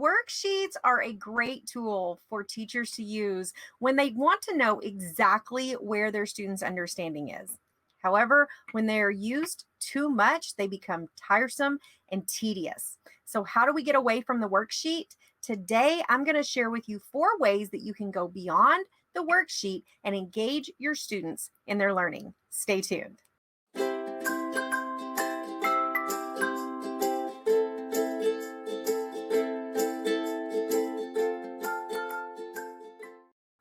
Worksheets are a great tool for teachers to use when they want to know exactly where their students' understanding is. However, when they are used too much, they become tiresome and tedious. So, how do we get away from the worksheet? Today, I'm going to share with you 4 ways that you can go beyond the worksheet and engage your students in their learning. Stay tuned.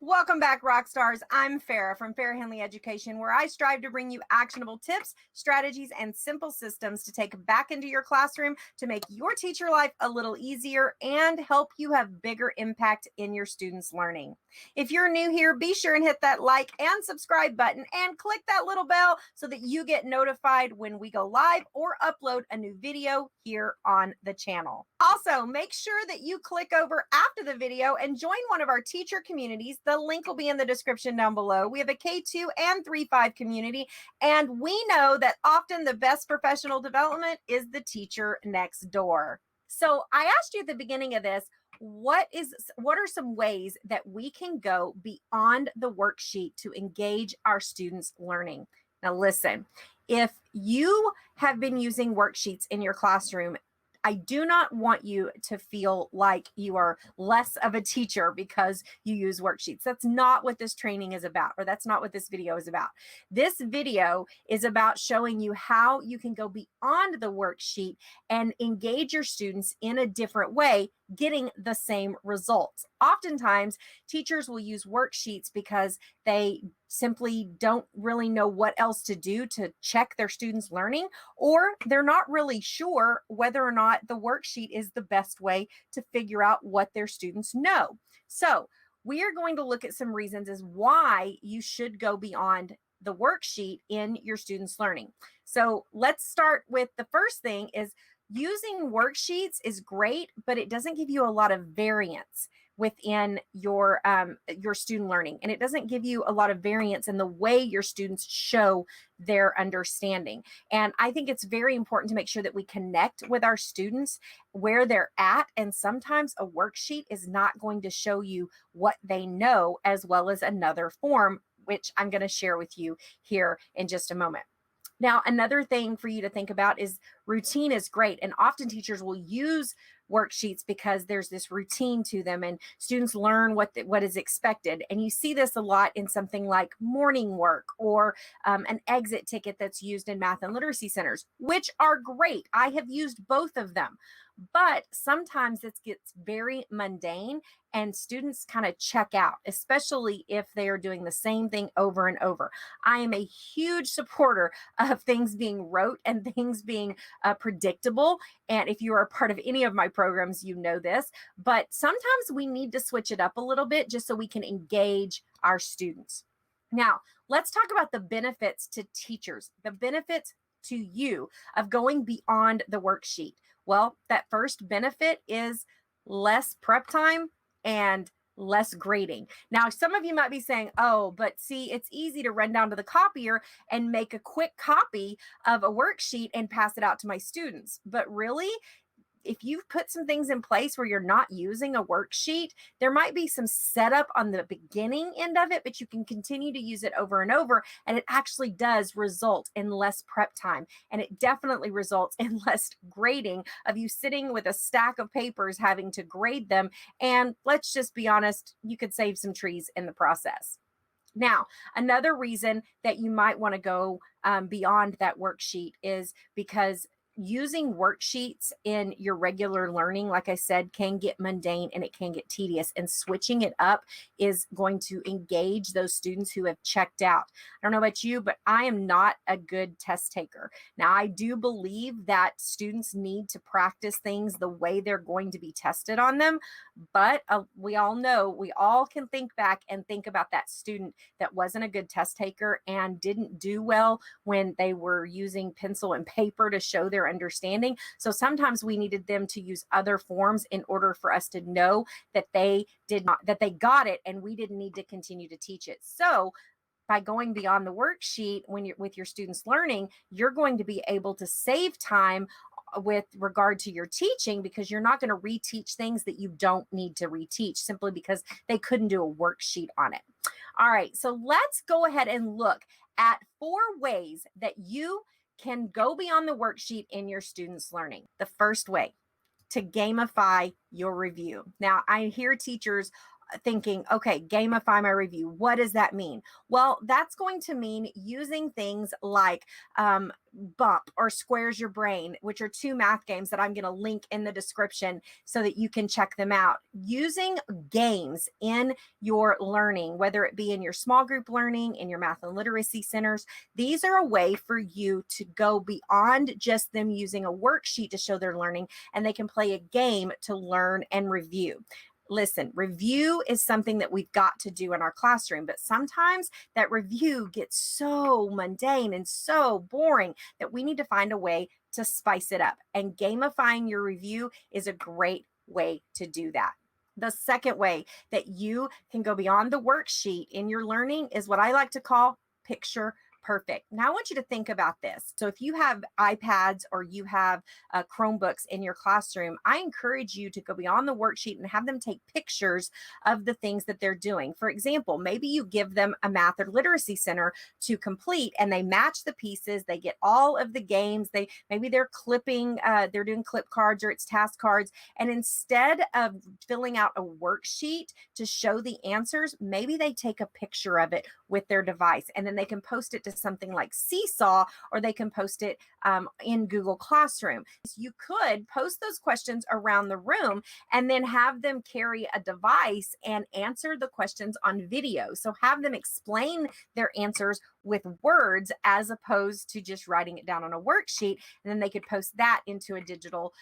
Welcome back, rock stars. I'm Farah from Farah Henley Education, where I strive to bring you actionable tips, strategies, and simple systems to take back into your classroom to make your teacher life a little easier and help you have bigger impact in your students' learning. If you're new here, be sure and hit that like and subscribe button and click that little bell so that you get notified when we go live or upload a new video here on the channel. Also, make sure that you click over after the video and join one of our teacher communities. The link will be in the description down below. We have a K2 and 3-5 community, and we know that often the best professional development is the teacher next door. So I asked you at the beginning of this, what are some ways that we can go beyond the worksheet to engage our students' learning? Now listen, if you have been using worksheets in your classroom, I do not want you to feel like you are less of a teacher because you use worksheets. That's not what this training is about, or that's not what this video is about. This video is about showing you how you can go beyond the worksheet and engage your students in a different way, getting the same results. Oftentimes, teachers will use worksheets because they simply don't really know what else to do to check their students' learning, or they're not really sure whether or not the worksheet is the best way to figure out what their students know. So we are going to look at some reasons as why you should go beyond the worksheet in your students' learning. So let's start with the first thing is using worksheets is great, but it doesn't give you a lot of variance within your student learning, and it doesn't give you a lot of variance in the way your students show their understanding. And I think it's very important to make sure that we connect with our students where they're at, and sometimes a worksheet is not going to show you what they know as well as another form, which I'm going to share with you here in just a moment. Now, another thing for you to think about is routine is great. And often teachers will use worksheets because there's this routine to them and students learn what is expected. And you see this a lot in something like morning work or an exit ticket that's used in math and literacy centers, which are great. I have used both of them. But sometimes it gets very mundane and students kind of check out, especially if they are doing the same thing over and over. I am a huge supporter of things being rote and things being predictable. And if you are a part of any of my programs, you know this. But sometimes we need to switch it up a little bit just so we can engage our students. Now, let's talk about the benefits to teachers, the benefits to you of going beyond the worksheet. Well, that first benefit is less prep time and less grading. Now, some of you might be saying, oh, but see, it's easy to run down to the copier and make a quick copy of a worksheet and pass it out to my students. But really, if you've put some things in place where you're not using a worksheet, there might be some setup on the beginning end of it, but you can continue to use it over and over. And it actually does result in less prep time. And it definitely results in less grading of you sitting with a stack of papers having to grade them. And let's just be honest, you could save some trees in the process. Now, another reason that you might want to go beyond that worksheet is because using worksheets in your regular learning, like I said, can get mundane and it can get tedious, and switching it up is going to engage those students who have checked out. I don't know about you, but I am not a good test taker. Now, I do believe that students need to practice things the way they're going to be tested on them, but we all know, we all can think back and think about that student that wasn't a good test taker and didn't do well when they were using pencil and paper to show their understanding. So sometimes we needed them to use other forms in order for us to know that they got it, and we didn't need to continue to teach it. So by going beyond the worksheet when you're with your students learning, you're going to be able to save time with regard to your teaching, because you're not going to reteach things that you don't need to reteach simply because they couldn't do a worksheet on it. All right, so let's go ahead and look at 4 ways that you can go beyond the worksheet in your students' learning. The first way, to gamify your review. Now, I hear teachers thinking, okay, gamify my review. What does that mean? Well, that's going to mean using things like Bump or Squares Your Brain, which are 2 math games that I'm going to link in the description so that you can check them out. Using games in your learning, whether it be in your small group learning, in your math and literacy centers, these are a way for you to go beyond just them using a worksheet to show their learning, and they can play a game to learn and review. Listen, review is something that we've got to do in our classroom, but sometimes that review gets so mundane and so boring that we need to find a way to spice it up. And gamifying your review is a great way to do that. The second way that you can go beyond the worksheet in your learning is what I like to call picture perfect. Now, I want you to think about this. So if you have iPads or you have Chromebooks in your classroom, I encourage you to go beyond the worksheet and have them take pictures of the things that they're doing. For example, maybe you give them a math or literacy center to complete, and they match the pieces. They get all of the games. Maybe they're clipping, they're doing clip cards or it's task cards. And instead of filling out a worksheet to show the answers, maybe they take a picture of it with their device, and then they can post it to something like Seesaw, or they can post it in Google Classroom. So you could post those questions around the room and then have them carry a device and answer the questions on video. So have them explain their answers with words as opposed to just writing it down on a worksheet, and then they could post that into a digital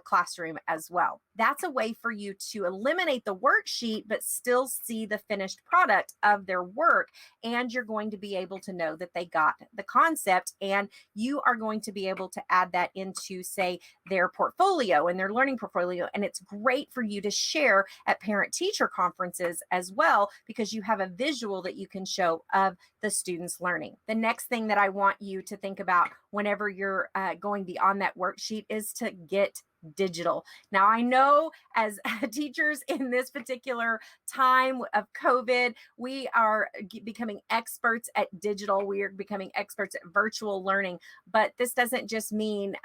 classroom as well. That's a way for you to eliminate the worksheet but still see the finished product of their work, and you're going to be able to know that they got the concept, and you are going to be able to add that into, say, their portfolio and their learning portfolio. And it's great for you to share at parent-teacher conferences as well, because you have a visual that you can show of the students' learning. The next thing that I want you to think about whenever you're going beyond that worksheet is to get digital. Now, I know as teachers in this particular time of COVID, we are becoming experts at digital. We are becoming experts at virtual learning, but this doesn't just mean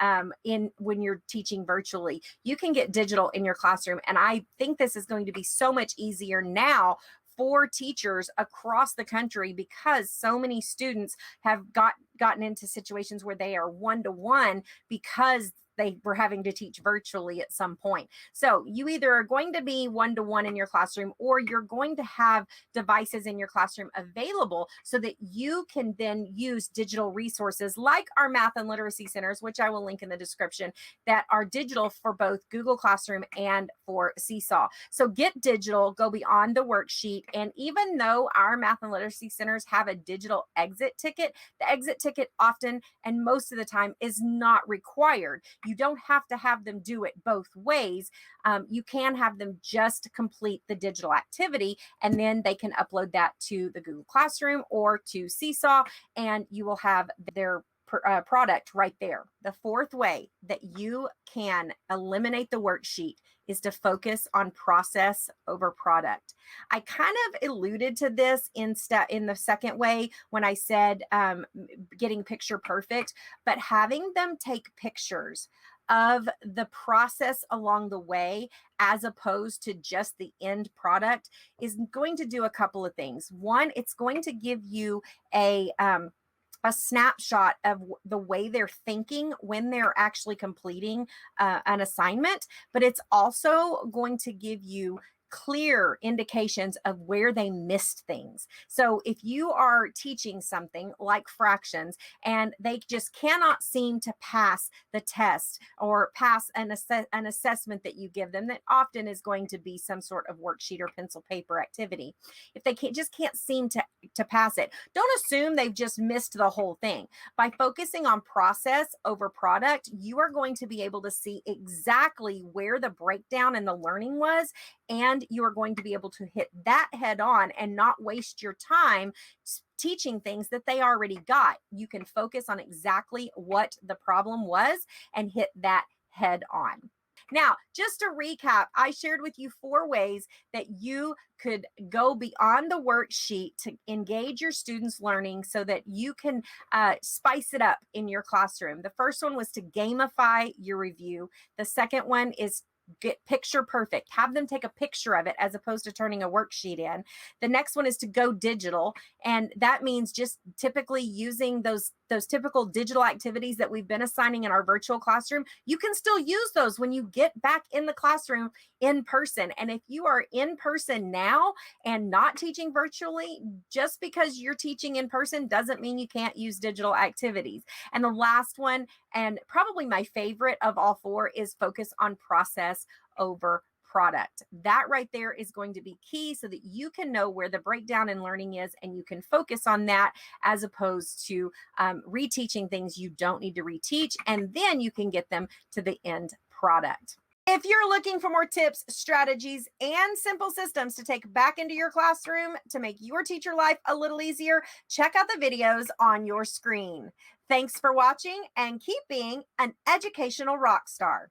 when you're teaching virtually. You can get digital in your classroom, and I think this is going to be so much easier now for teachers across the country, because so many students have gotten into situations where they are one-to-one because they were having to teach virtually at some point. So you either are going to be one-to-one in your classroom, or you're going to have devices in your classroom available so that you can then use digital resources like our math and literacy centers, which I will link in the description, that are digital for both Google Classroom and for Seesaw. So get digital, go beyond the worksheet. And even though our math and literacy centers have a digital exit ticket, the exit ticket often and most of the time is not required. You don't have to have them do it both ways. You can have them just complete the digital activity, and then they can upload that to the Google Classroom or to Seesaw, and you will have their product right there. The fourth way that you can eliminate the worksheet is to focus on process over product. I kind of alluded to this in the second way when I said getting picture perfect, but having them take pictures of the process along the way as opposed to just the end product is going to do a couple of things. One, it's going to give you a snapshot of the way they're thinking when they're actually completing an assignment, but it's also going to give you clear indications of where they missed things. So if you are teaching something like fractions and they just cannot seem to pass the test or pass an assessment that you give them, that often is going to be some sort of worksheet or pencil paper activity. If they just can't seem to pass it, don't assume they've just missed the whole thing. By focusing on process over product, you are going to be able to see exactly where the breakdown in the learning was, and you are going to be able to hit that head on and not waste your time teaching things that they already got. You can focus on exactly what the problem was and hit that head on. Now, just to recap, I shared with you 4 ways that you could go beyond the worksheet to engage your students' learning so that you can spice it up in your classroom. The first one was to gamify your review. The second one is get picture perfect. Have them take a picture of it as opposed to turning a worksheet in. The next one is to go digital, and that means just typically using those typical digital activities that we've been assigning in our virtual classroom. You can still use those when you get back in the classroom in person. And if you are in person now and not teaching virtually, just because you're teaching in person doesn't mean you can't use digital activities. And the last one, and probably my favorite of all 4, is focus on process over product. That right there is going to be key so that you can know where the breakdown in learning is and you can focus on that as opposed to reteaching things you don't need to reteach. And then you can get them to the end product. If you're looking for more tips, strategies, and simple systems to take back into your classroom to make your teacher life a little easier, check out the videos on your screen. Thanks for watching and keep being an educational rock star.